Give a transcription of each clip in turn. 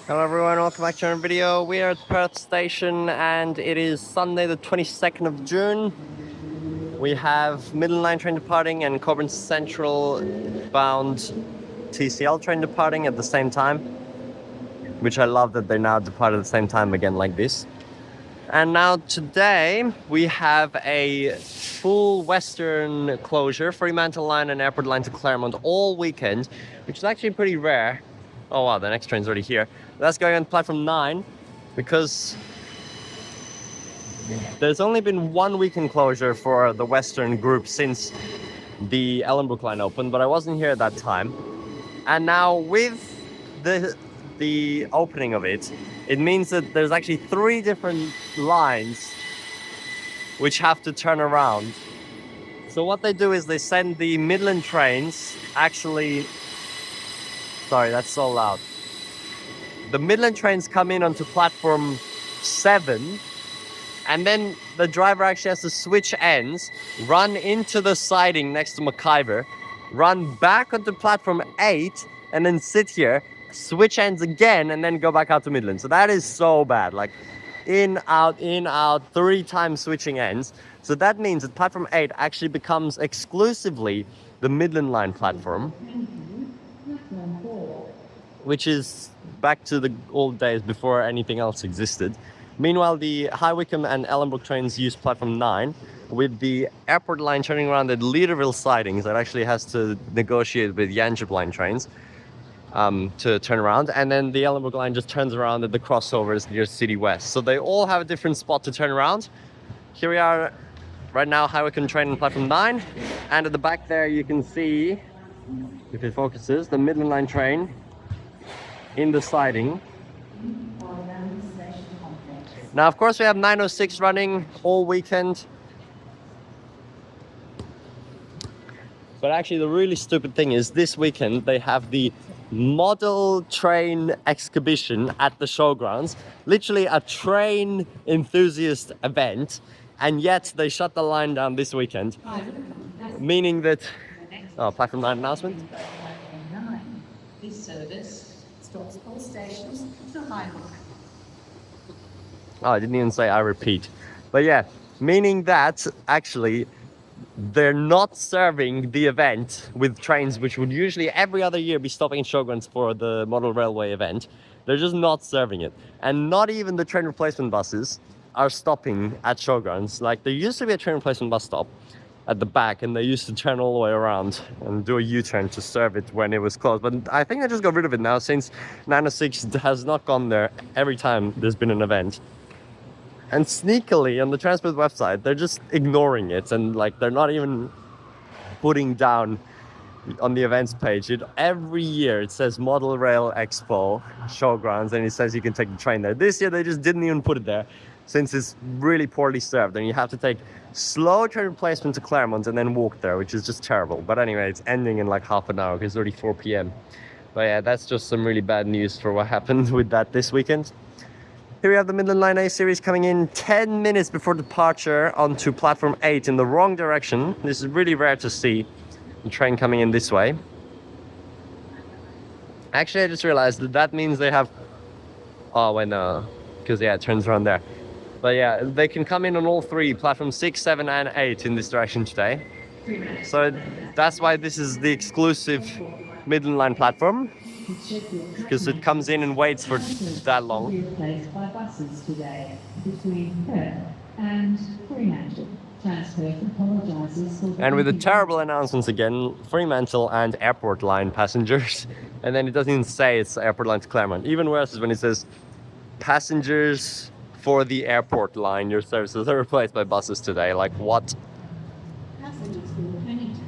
Hello everyone, welcome back to another video. We are at Perth Station and it is Sunday the 22nd of June. We have Midland Line train departing and Cobram Central bound TCL train departing at the same time, which I love that they now depart at the same time again like this. And now today we have a full western closure, Fremantle Line and Airport Line to Claremont all weekend, which is actually pretty rare. Oh wow, the next train's already here. That's going on platform 9 because there's only been one weekend closure for the western group since the Ellenbrook Line opened, but I wasn't here at that time. And now with the opening of it, it means that there's actually 3 different lines which have to turn around. So what they do is they send the Midland trains actually... Sorry, that's so loud. The Midland trains come in onto platform 7, and then the driver actually has to switch ends, run into the siding next to McIver, run back onto platform 8, and then sit here, switch ends again, and then go back out to Midland. So that is so bad. Like in, out, 3 times switching ends. So that means that platform 8 actually becomes exclusively the Midland Line platform, which is back to the old days before anything else existed. Meanwhile, the High Wycombe and Ellenbrook trains use platform 9, with the Airport Line turning around at Leederville sidings that actually has to negotiate with Yanchep Line trains to turn around, and then the Ellenbrook Line just turns around at the crossovers near City West. So they all have a different spot to turn around. Here we are right now, High Wycombe train on platform 9, and at the back there you can see, if it focuses, the Midland Line train in the siding. Now, of course, we have 906 running all weekend. But actually, the really stupid thing is this weekend they have the model train exhibition at the Showgrounds. Literally a train enthusiast event. And yet they shut the line down this weekend. Meaning that... Oh, platform 9 announcement. This service stops all stations to Highwood. Oh, I didn't even say I repeat. But yeah, meaning that actually they're not serving the event with trains which would usually every other year be stopping in Showgrounds for the model railway event. They're just not serving it. And not even the train replacement buses are stopping at Showgrounds. Like, there used to be a train replacement bus stop at the back, and they used to turn all the way around and do a U-turn to serve it when it was closed. But I think they just got rid of it now, since 906 has not gone there every time there's been an event. And sneakily, on the Transport website, they're just ignoring it, and like they're not even putting down on the events page. Every year it says Model Rail Expo Showgrounds, and it says you can take the train there. This year they just didn't even put it there, since it's really poorly served, and you have to take slow train replacement to Claremont and then walk there, which is just terrible. But anyway, it's ending in like half an hour because it's already 4 p.m. But yeah, that's just some really bad news for what happened with that this weekend. Here we have the Midland Line A series coming in 10 minutes before departure onto platform 8 in the wrong direction. This is really rare to see a train coming in this way. Actually, I just realized that means they have... Oh, wait, no. Because, yeah, it turns around there. But, yeah, they can come in on all 3, platform 6, 7, and 8 in this direction today. So that's why this is the exclusive Midland Line platform, because it comes in and waits for that long. Replaced by buses today between Perth and Fremantle. Transport apologises for... And with the terrible announcements again, Fremantle and Airport Line passengers. And then it doesn't even say it's Airport Line to Claremont. Even worse is when it says passengers for the Airport Line, your services are replaced by buses today. Like, what? Passengers for Cannington.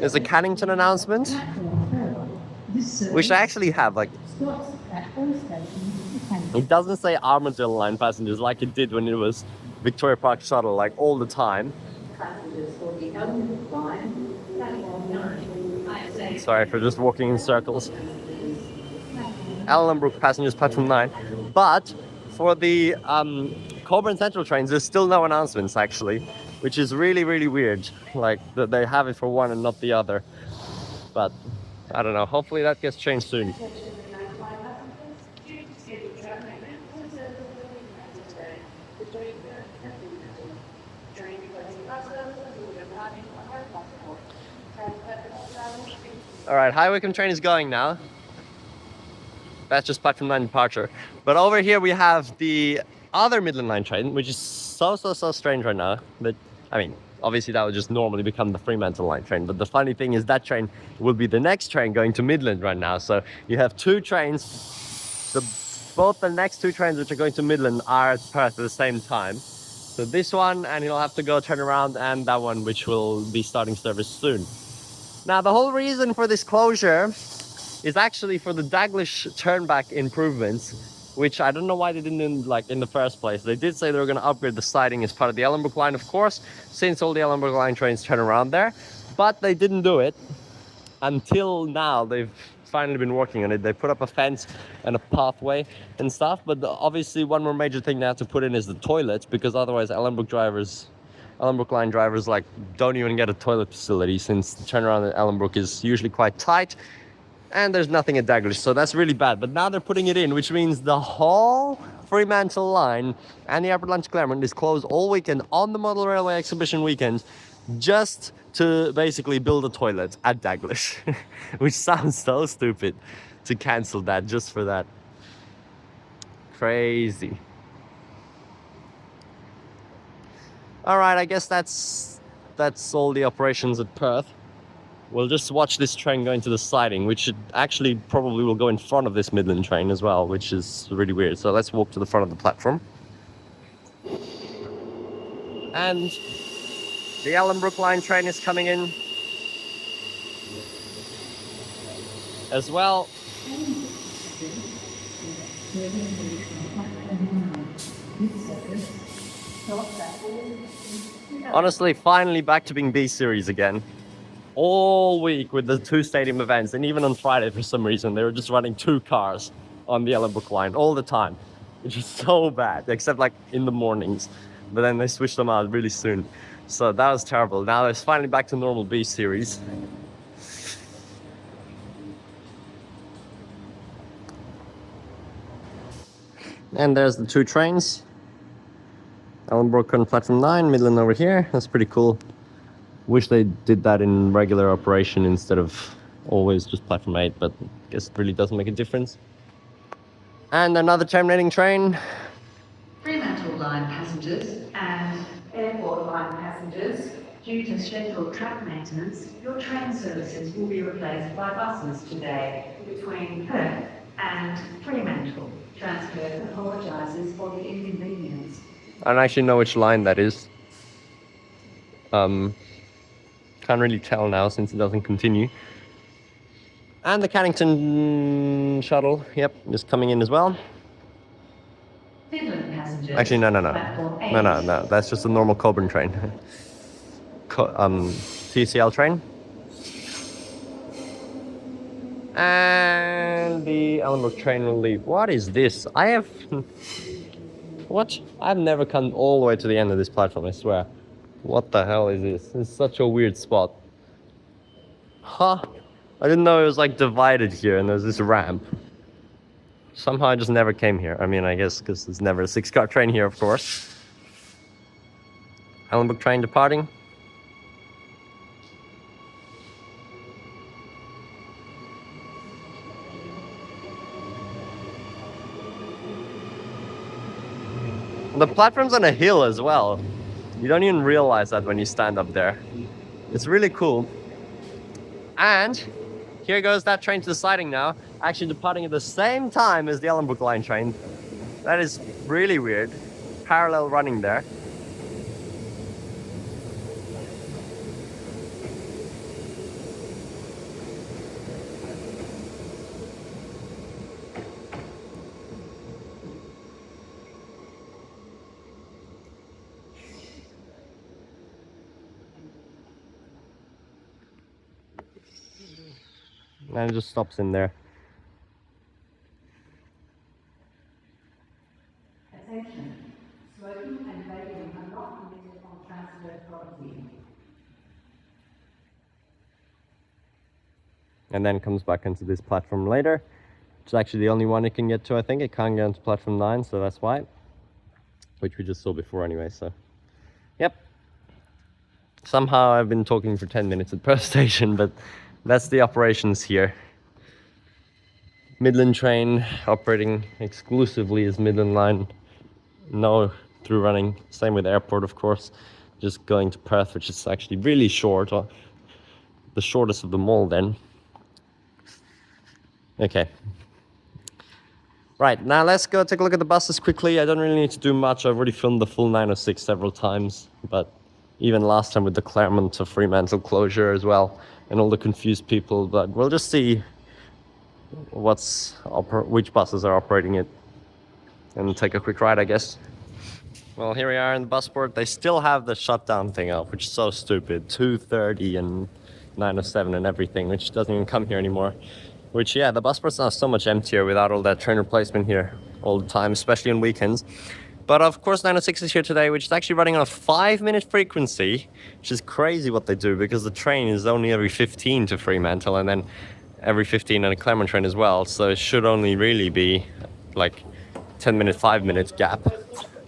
There's a Cannington announcement, which I actually have. Like, it doesn't say Armadale Line passengers like it did when it was Victoria Park Shuttle, like all the time. Sorry for just walking in circles. Ellenbrook passengers platform 9. But for the Cobram Central trains, there's still no announcements actually, which is really, really weird. Like, that they have it for one and not the other. But I don't know, hopefully that gets changed soon. All right, High Wycombe train is going now. That's just platform 9 departure. But over here we have the other Midland Line train, which is so strange right now. But I mean, obviously that would just normally become the Fremantle Line train. But the funny thing is that train will be the next train going to Midland right now. So you have two trains. Both the next two trains which are going to Midland are at Perth at the same time. So this one, and he'll have to go turn around, and that one which will be starting service soon. Now the whole reason for this closure is actually for the Daglish Turnback improvements, which I don't know why they didn't in the first place. They did say they were going to upgrade the siding as part of the Ellenbrook Line, of course, since all the Ellenbrook Line trains turn around there, but they didn't do it until now. They've finally been working on it. They put up a fence and a pathway and stuff, but obviously one more major thing they have to put in is the toilets, because otherwise Ellenbrook Line drivers like don't even get a toilet facility, since the turnaround at Ellenbrook is usually quite tight and there's nothing at Daglish, so that's really bad. But now they're putting it in, which means the whole Fremantle Line and the Upper Line to Claremont is closed all weekend on the Model Railway Exhibition weekend, just to basically build a toilet at Daglish, which sounds so stupid to cancel that just for that. Crazy. All right, I guess that's all the operations at Perth. We'll just watch this train going to the siding, which actually probably will go in front of this Midland train as well, which is really weird. So let's walk to the front of the platform. And the Ellenbrook Line train is coming in as well. Honestly, finally back to being B series again. All week with the two stadium events, and even on Friday for some reason they were just running two cars on the Ellenbrook Line all the time, which is so bad, except like in the mornings, but then they switched them out really soon, so that was terrible. Now it's finally back to normal B series. And there's the two trains, Ellenbrook on platform 9, Midland over here. That's pretty cool. Wish they did that in regular operation instead of always just platform 8, but I guess it really doesn't make a difference. And another terminating train. Fremantle Line passengers and Airport Line passengers, due to scheduled track maintenance, your train services will be replaced by buses today between Perth and Fremantle. Transperth apologises for the inconvenience. I don't actually know which line that is. Can't really tell now since it doesn't continue. And the Cannington shuttle, yep, is coming in as well. Midland passengers. Actually, no. That's just a normal Coburn train. TCL train. And the Ellenbrook train will leave. What is this? What? I've never come all the way to the end of this platform, I swear. What the hell is this? It's such a weird spot. Huh? I didn't know it was like divided here and there's this ramp. Somehow I just never came here. I mean, I guess because there's never a 6-car train here, of course. Ellenbrook train departing. The platform's on a hill as well. You don't even realize that when you stand up there. It's really cool. And here goes that train to the siding now, actually departing at the same time as the Ellenbrook Line train. That is really weird. Parallel running there. And it just stops in there. Attention. Smoking and vaping are not permitted on transferred property. And then comes back into this platform later. It's actually the only one it can get to, I think. It can't get onto platform 9, so that's why. Which we just saw before anyway, so. Yep. Somehow I've been talking for 10 minutes at Perth Station, but That's the operations here. Midland train operating exclusively as Midland Line. No through running. Same with airport, of course. Just going to Perth, which is actually really short. The shortest of them all then. Okay. Right, now let's go take a look at the buses quickly. I don't really need to do much. I've already filmed the full 906 several times, but even last time with the Claremont to Fremantle closure as well, and all the confused people. But we'll just see which buses are operating it, and take a quick ride, I guess. Well, here we are in the Busport. They still have the shutdown thing up, which is so stupid. 2:30 and 907 and everything, which doesn't even come here anymore. Which, yeah, the Busport's now so much emptier without all that train replacement here all the time, especially on weekends. But of course, 906 is here today, which is actually running on a 5-minute frequency, which is crazy what they do, because the train is only every 15 to Fremantle, and then every 15 on a Claremont train as well. So it should only really be like 10-minute, 5-minute gap.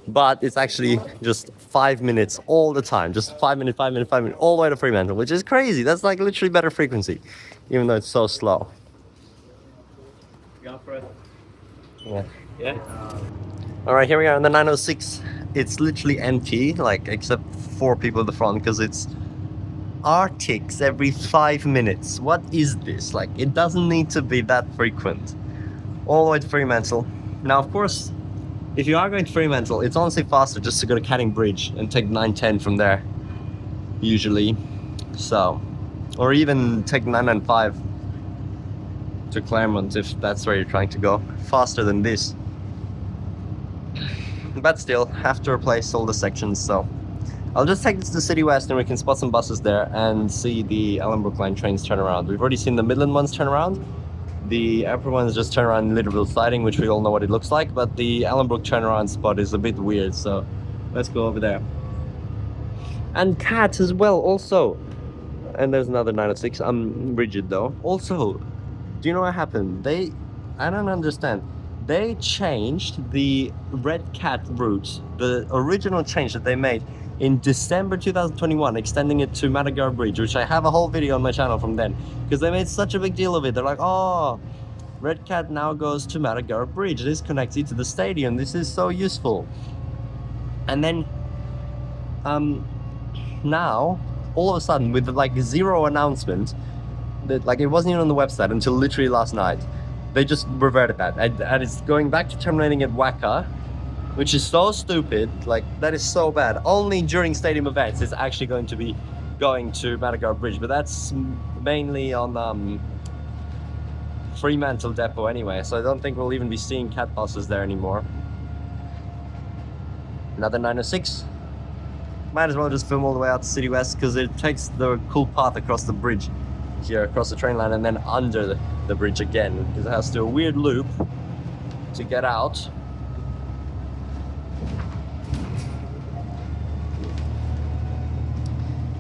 But it's actually just 5 minutes all the time. Just 5 minute, 5 minute, 5 minute, all the way to Fremantle, which is crazy. That's like literally better frequency, even though it's so slow. Going for it? Yeah. Yeah. All right, here we are on the 906. It's literally empty, like except 4 people at the front, because it's Arctics every 5 minutes. What is this? Like, it doesn't need to be that frequent. All the way to Fremantle. Now, of course, if you are going to Fremantle, it's honestly faster just to go to Canning Bridge and take 910 from there, usually. So, or even take 995 to Claremont if that's where you're trying to go. Faster than this. But still, have to replace all the sections, so I'll just take this to City West and we can spot some buses there and see the Ellenbrook Line trains turn around. We've already seen the Midland ones turn around. The airport ones just turn around in Leederville siding, which we all know what it looks like, but the Ellenbrook turnaround spot is a bit weird, so let's go over there. And Cat as well, also. And there's another 906. I'm rigid though. Also, do you know what happened? I don't understand. They changed the Red Cat route, the original change that they made in December 2021, extending it to Matagarup Bridge, which I have a whole video on my channel from then, because they made such a big deal of it. They're like, oh, Red Cat now goes to Matagarup Bridge. This connects you to the stadium. This is so useful. And then, now, all of a sudden, with like zero announcement, that like it wasn't even on the website until literally last night, they just reverted that, and it's going back to terminating at WACA, which is so stupid. Like, that is so bad. Only during stadium events is actually going to be going to Matagarup Bridge, but that's mainly on Fremantle depot anyway, so I don't think we'll even be seeing cat buses there anymore. Another 906. Might as well just film all the way out to City West, because it takes the cool path across the bridge here, across the train line, and then under the bridge again, because it has to do a weird loop to get out.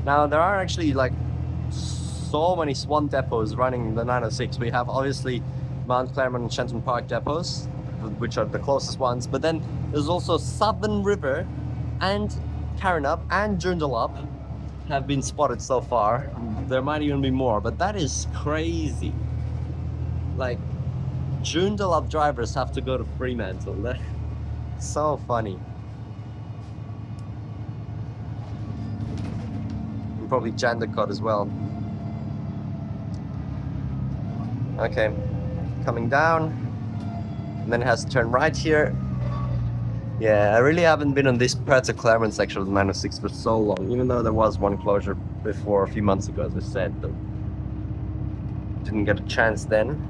Now, there are actually like so many Swan depots running the 906. We have obviously Mount Claremont and Shenton Park depots, which are the closest ones, but then there's also Southern River and Carrinup and Joondalup have been spotted so far. There might even be more, but that is crazy. Like, Joondalup drivers have to go to Fremantle. That's so funny. And probably Jandakot as well. Okay, coming down, and then it has to turn right here. Yeah, I really haven't been on this Perth and Claremont section of the 906 for so long, even though there was one closure before a few months ago, as I said, but didn't get a chance then.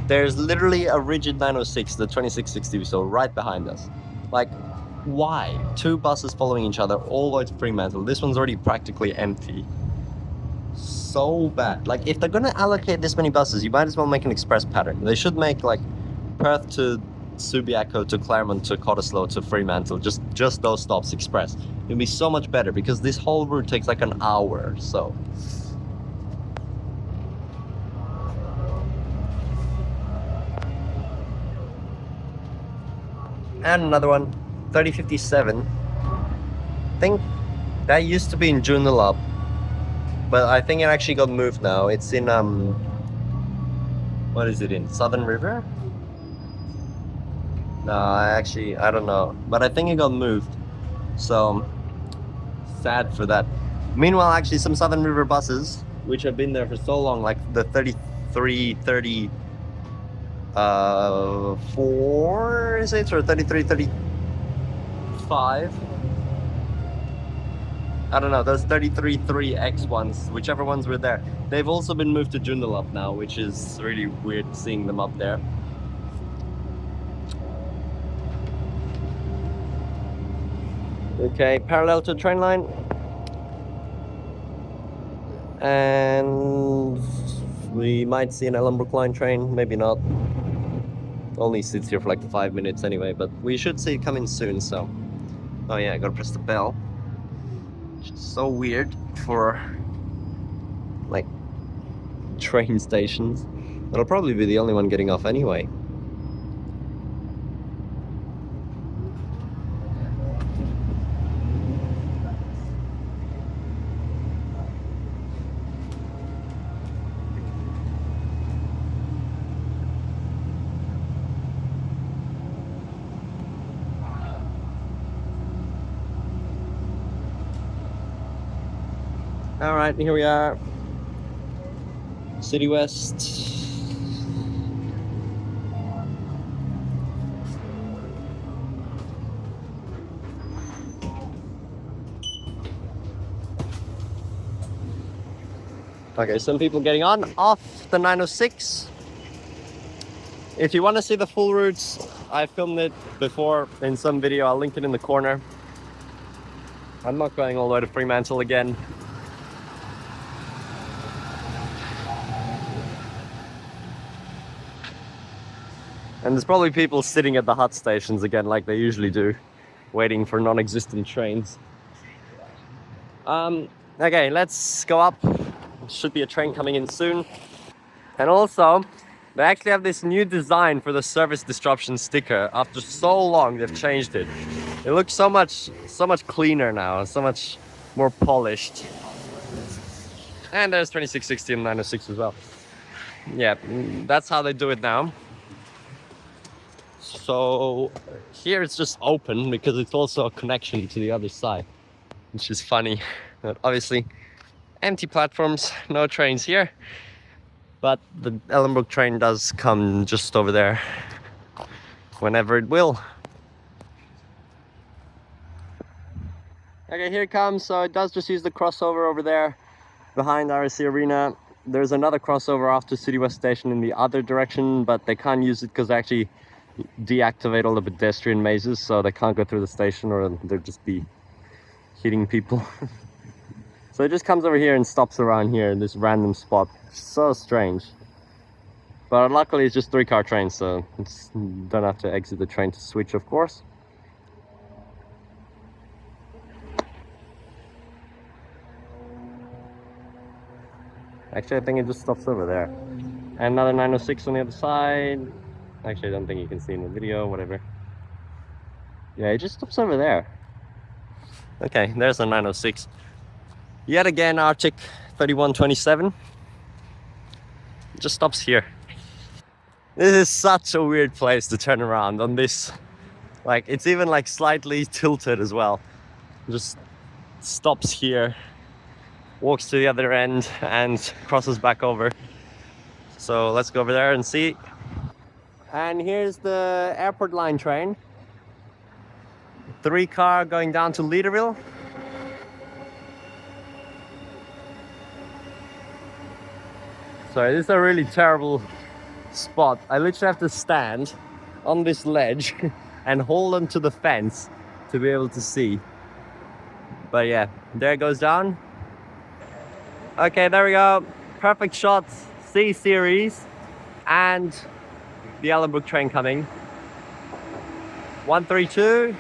There's literally a rigid 906, the 2660 we saw right behind us. Like, why? 2 buses following each other all the way to Fremantle. This one's already practically empty. So bad. Like, if they're gonna allocate this many buses, you might as well make an express pattern. They should make like Perth to Subiaco to Claremont to Cottesloe to Fremantle, just those stops express. It'd be so much better, because this whole route takes like an hour, so. And another one, 3057. I think that used to be in Joondalup, but I think it actually got moved now. It's in what is it in? Southern River? No, I don't know, but I think it got moved. So sad for that. Meanwhile, actually, some Southern River buses, which have been there for so long, like the 33, 30. 4 is it, or 33, 35? I don't know, those 33 3X ones, whichever ones were there. They've also been moved to Joondalup now, which is really weird seeing them up there. Okay, parallel to the train line. And we might see an Ellenbrook Line train, maybe not. Only sits here for like 5 minutes anyway, but we should see it coming soon, so. Oh yeah, I gotta press the bell. Which is so weird for like train stations. It'll probably be the only one getting off anyway. Alright, here we are. City West. Okay, some people getting on off the 906. If you want to see the full routes, I filmed it before in some video. I'll link it in the corner. I'm not going all the way to Fremantle again. And there's probably people sitting at the hut stations again, like they usually do, waiting for non-existent trains. Okay, let's go up. Should be a train coming in soon. And also, they actually have this new design for the service disruption sticker. After so long, they've changed it. It looks so much cleaner now, so much more polished. And there's 2660 and 906 as well. Yeah, that's how they do it now. So here it's just open because it's also a connection to the other side, which is funny. But obviously, empty platforms, no trains here. But the Ellenbrook train does come just over there whenever it will. Okay, here it comes. So it does just use the crossover over there behind RSC Arena. There's another crossover after City West Station in the other direction, but they can't use it because they actually deactivate all the pedestrian mazes, so they can't go through the station or they'll just be hitting people. So it just comes over here and stops around here in this random spot. So strange. But luckily it's just 3-car trains, so it's, don't have to exit the train to switch, of course. Actually, I think it just stops over there. And another 906 on the other side. Actually, I don't think you can see in the video, whatever. Yeah, it just stops over there. Okay, there's a 906. Yet again, Arctic 3127. Just stops here. This is such a weird place to turn around on this. Like, it's even like slightly tilted as well. Just stops here, walks to the other end and crosses back over. So let's go over there and see. And here's the airport line train. 3-car going down to Leederville. Sorry, this is a really terrible spot. I literally have to stand on this ledge and hold onto the fence to be able to see. But yeah, there it goes down. Okay, there we go. Perfect shots, C series, and the Ellenbrook train coming. 132.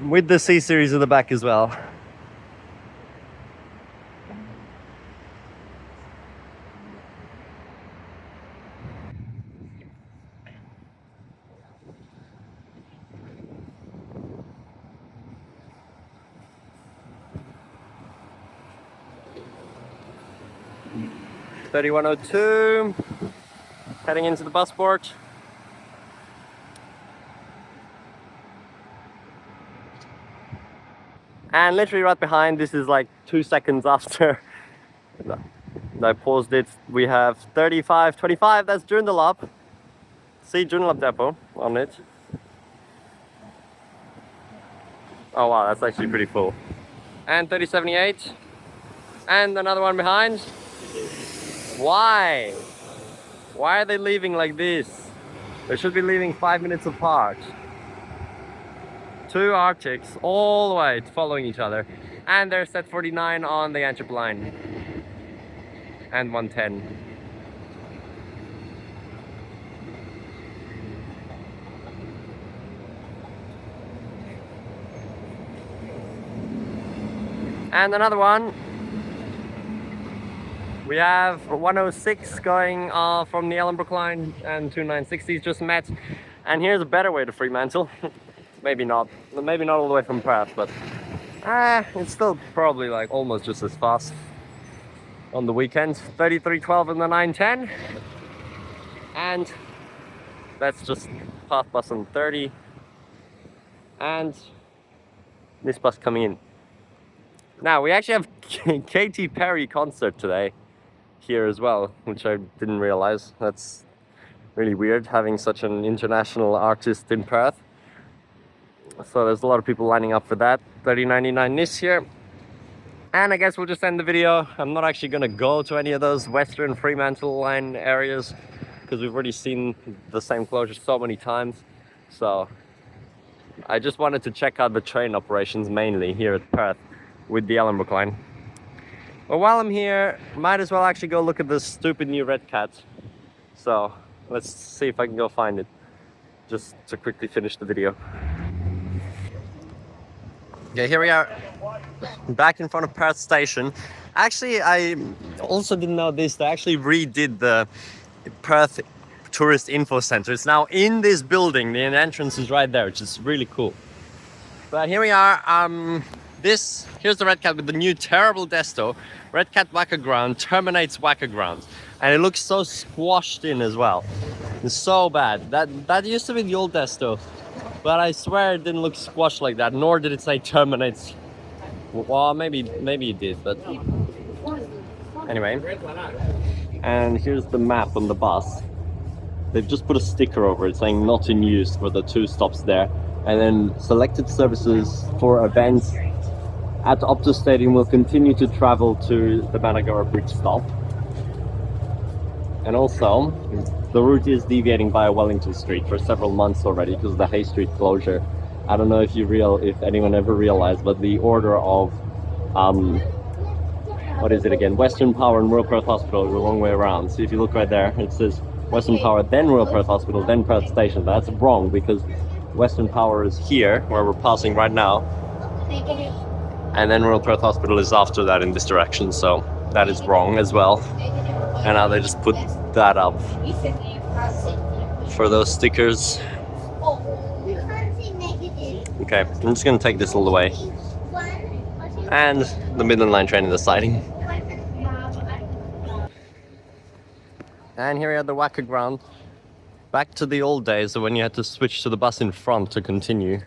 with the C series in the back as well. (3102) heading into the Busport. And literally right behind, this is like 2 seconds after I paused it, we have 3525, that's Joondalup. See Joondalup Depot on it. Oh wow, that's actually pretty full. And 3078. And another one behind. Why? Why are they leaving like this? They should be leaving 5 minutes apart. 2 Arctics all the way following each other. And there's set 49 on the Antwerp line. And 110. And another one. We have 106 going from the Ellenbrook Line, and 2960s just met. And here's a better way to Fremantle. Maybe not all the way from Perth, but it's still probably like almost just as fast on the weekends. 3312 in the 910. And that's just path bus on 30. And this bus coming in. Now, we actually have Katy Perry concert today here as well, which I didn't realize. That's really weird, having such an international artist in Perth. So there's a lot of people lining up for that. 3099 this year. And I guess we'll just end the video. I'm not actually going to go to any of those Western Fremantle Line areas because we've already seen the same closure so many times. So I just wanted to check out the train operations mainly here at Perth with the Ellenbrook Line. But while I'm here, might as well actually go look at this stupid new red cat. So let's see if I can go find it, just to quickly finish the video. Yeah, here we are, back in front of Perth Station. Actually, I also didn't know this, they actually redid the Perth Tourist Info Centre. It's now in this building, the entrance is right there, which is really cool. But here we are, here's the red cat with the new terrible desto. Red cat WACA ground terminates WACA grounds. And it looks so squashed in as well. It's so bad. That used to be the old desto. But I swear it didn't look squashed like that, nor did it say terminates. Well, maybe it did, but anyway. And here's the map on the bus. They've just put a sticker over it saying not in use for the 2 stops there. And then selected services for events at Optus Stadium will continue to travel to the Matagarup Bridge stop. And also, the route is deviating via Wellington Street for several months already because of the Hay Street closure. I don't know if anyone ever realized, but the order of what is it again? Western Power and Royal Perth Hospital is the wrong way around. So if you look right there, it says Western Power, then Royal Perth Hospital, then Perth Station. That's wrong because Western Power is here, where we're passing right now, and then Royal Perth Hospital is after that in this direction. So that is wrong as well. And now they just put that up for those stickers. Okay, I'm just going to take this all the way. And the Midland Line train in the siding. And here we are at the WACA ground. Back to the old days when you had to switch to the bus in front to continue.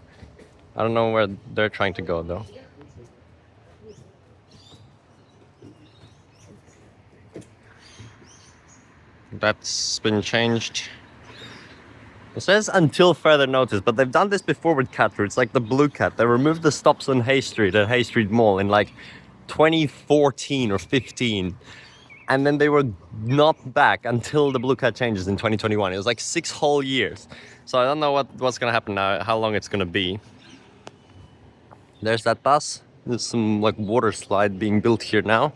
I don't know where they're trying to go though. That's been changed. It says until further notice, but they've done this before with cat routes, like the Blue Cat. They removed the stops on Hay Street at Hay Street Mall in like 2014 or 15. And then they were not back until the Blue Cat changes in 2021. It was like 6 whole years. So I don't know what's going to happen now, how long it's going to be. There's that bus. There's some like water slide being built here now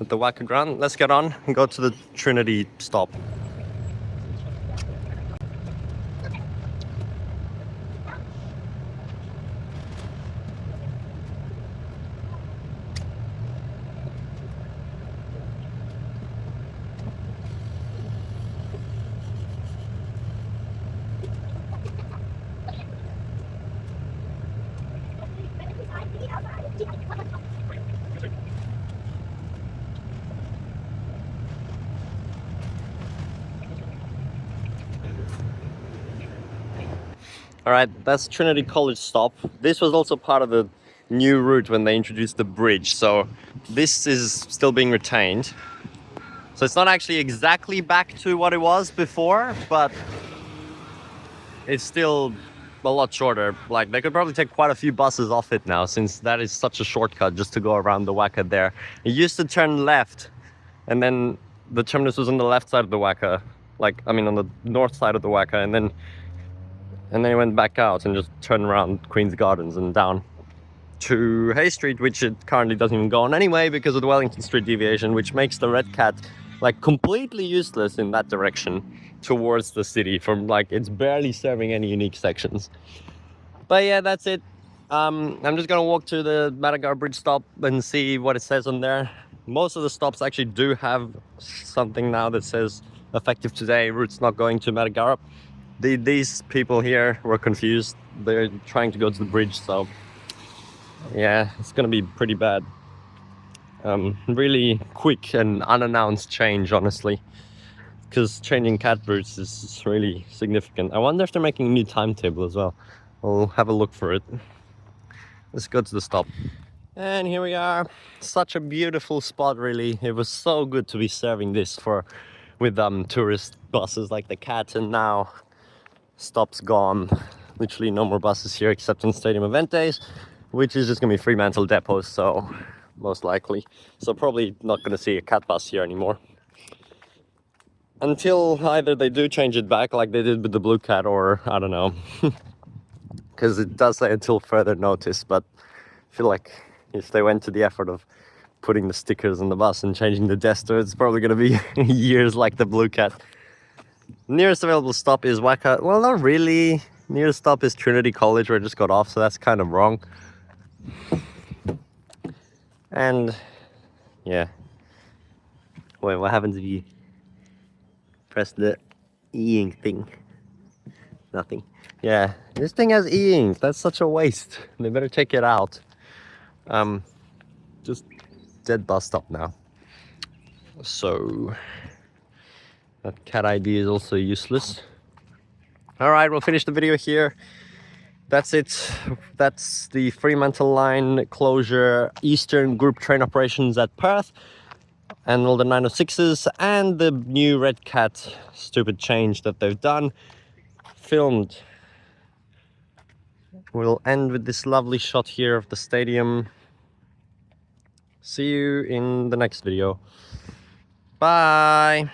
at the WACA ground. Let's get on and go to the Trinity stop. All right, that's Trinity College stop. This was also part of the new route when they introduced the bridge. So this is still being retained. So it's not actually exactly back to what it was before, but it's still a lot shorter. Like they could probably take quite a few buses off it now, since that is such a shortcut just to go around the WACA there. It used to turn left, and then the terminus was on the left side of the WACA, like I mean on the north side of the WACA, and then it went back out and just turned around Queen's Gardens and down to Hay Street, which it currently doesn't even go on anyway because of the Wellington Street deviation, which makes the Red Cat like completely useless in that direction towards the city. From like it's barely serving any unique sections. But yeah, that's it. I'm just gonna walk to the Matagarup Bridge stop and see what it says on there. Most of the stops actually do have something now that says effective today, routes not going to Matagarup. These people here were confused. They're trying to go to the bridge, so yeah, it's gonna be pretty bad. Really quick and unannounced change, honestly, because changing cat routes is really significant. I wonder if they're making a new timetable as well. I'll have a look for it. Let's go to the stop. And here we are. Such a beautiful spot, really. It was so good to be serving this with tourist buses like the Cat, and now stop's gone. Literally no more buses here except on stadium event days, which is just gonna be Fremantle depots, so most likely. So probably not gonna see a Cat bus here anymore. Until either they do change it back like they did with the Blue Cat, or I don't know. Because it does say until further notice, but I feel like if they went to the effort of putting the stickers on the bus and changing the Dester, it's probably gonna be years like the Blue Cat. Nearest available stop is WACA. Well, not really. Nearest stop is Trinity College, where I just got off, so that's kind of wrong. And yeah. Wait, what happens if you press the e-ink thing? Nothing. Yeah, this thing has e-ink. That's such a waste. They better take it out. Just dead bus stop now. So that Cat ID is also useless. All right, we'll finish the video here. That's it. That's the Fremantle Line closure, Eastern Group train operations at Perth, and all the 906s, and the new Red Cat stupid change that they've done. Filmed. We'll end with this lovely shot here of the stadium. See you in the next video. Bye!